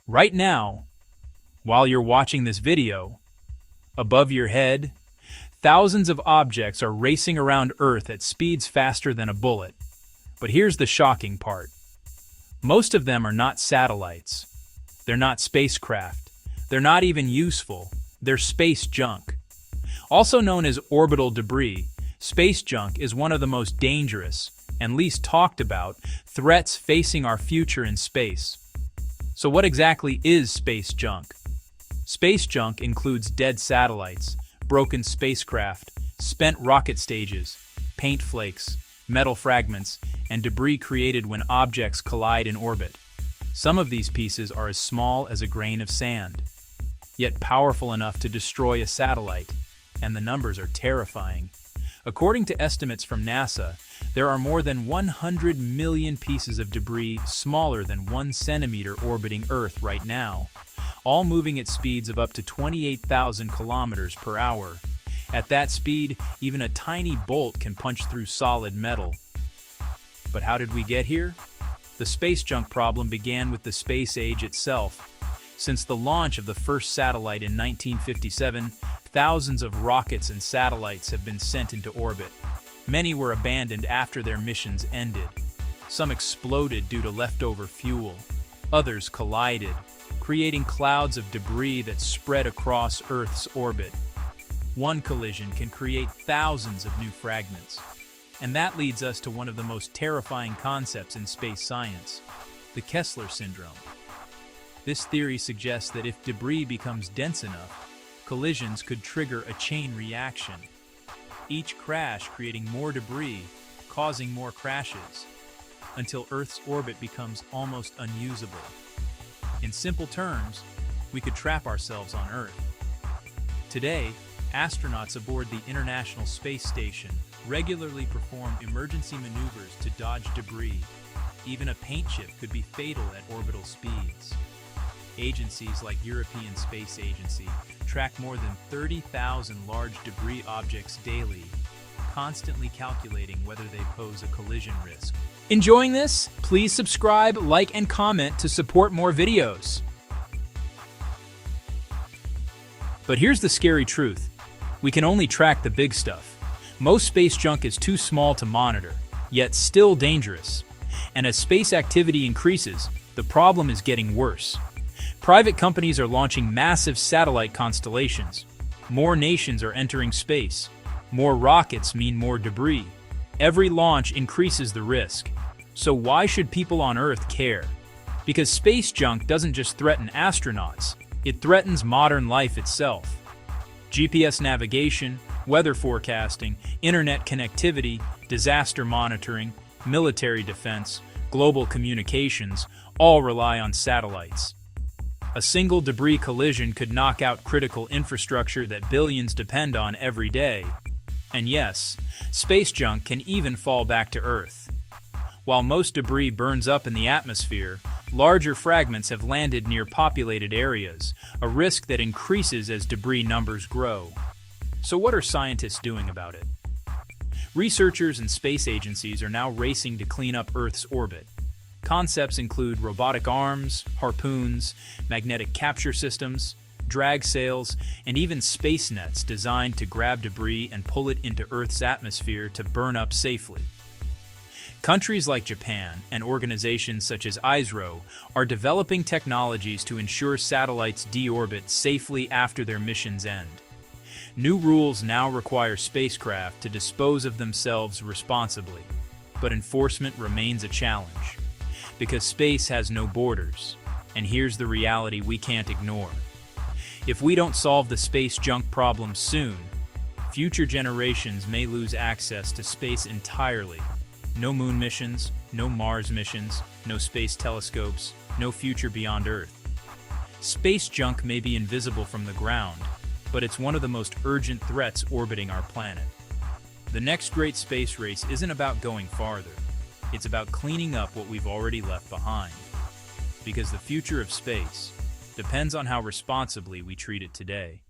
Right now, while you're watching this video, above your head, thousands of objects are racing around Earth at speeds faster than a bullet. But here's the shocking part. Most of them are not satellites. They're not spacecraft. They're not even useful. They're space junk. Also known as orbital debris, space junk is one of the most dangerous and least talked about threats facing our future in space. So what exactly is space junk? Space junk includes dead satellites, broken spacecraft, spent rocket stages, paint flakes, metal fragments, and debris created when objects collide in orbit. Some of these pieces are as small as a grain of sand, yet powerful enough to destroy a satellite, and the numbers are terrifying. According to estimates from NASA, there are more than 100 million pieces of debris smaller than 1 centimeter orbiting Earth right now, all moving at speeds of up to 28,000 kilometers per hour. At that speed, even a tiny bolt can punch through solid metal. But how did we get here? The space junk problem began with the space age itself. Since the launch of the first satellite in 1957, thousands of rockets and satellites have been sent into orbit. Many were abandoned after their missions ended. Some exploded due to leftover fuel. Others collided, creating clouds of debris that spread across Earth's orbit. One collision can create thousands of new fragments. And that leads us to one of the most terrifying concepts in space science, the Kessler Syndrome. This theory suggests that if debris becomes dense enough, collisions could trigger a chain reaction, each crash creating more debris, causing more crashes, until Earth's orbit becomes almost unusable. In simple terms, we could trap ourselves on Earth. Today, astronauts aboard the International Space Station regularly perform emergency maneuvers to dodge debris. Even a paint chip could be fatal at orbital speeds. Agencies like European Space Agency track more than 30,000 large debris objects daily, constantly calculating whether they pose a collision risk. Enjoying this? Please subscribe, like, and comment to support more videos. But here's the scary truth. We can only track the big stuff. Most space junk is too small to monitor, yet still dangerous. And as space activity increases, the problem is getting worse. Private companies are launching massive satellite constellations. More nations are entering space. More rockets mean more debris. Every launch increases the risk. So why should people on Earth care? Because space junk doesn't just threaten astronauts, it threatens modern life itself. GPS navigation, weather forecasting, internet connectivity, disaster monitoring, military defense, global communications all rely on satellites. A single debris collision could knock out critical infrastructure that billions depend on every day. And yes, space junk can even fall back to Earth. While most debris burns up in the atmosphere, larger fragments have landed near populated areas, a risk that increases as debris numbers grow. So what are scientists doing about it? Researchers and space agencies are now racing to clean up Earth's orbit. Concepts include robotic arms, harpoons, magnetic capture systems, drag sails, and even space nets designed to grab debris and pull it into Earth's atmosphere to burn up safely. Countries like Japan and organizations such as ISRO are developing technologies to ensure satellites deorbit safely after their missions end. New rules now require spacecraft to dispose of themselves responsibly, but enforcement remains a challenge. Because space has no borders, and here's the reality we can't ignore. If we don't solve the space junk problem soon, future generations may lose access to space entirely. No moon missions, no Mars missions, no space telescopes, no future beyond Earth. Space junk may be invisible from the ground, but it's one of the most urgent threats orbiting our planet. The next great space race isn't about going farther. It's about cleaning up what we've already left behind. Because the future of space depends on how responsibly we treat it today.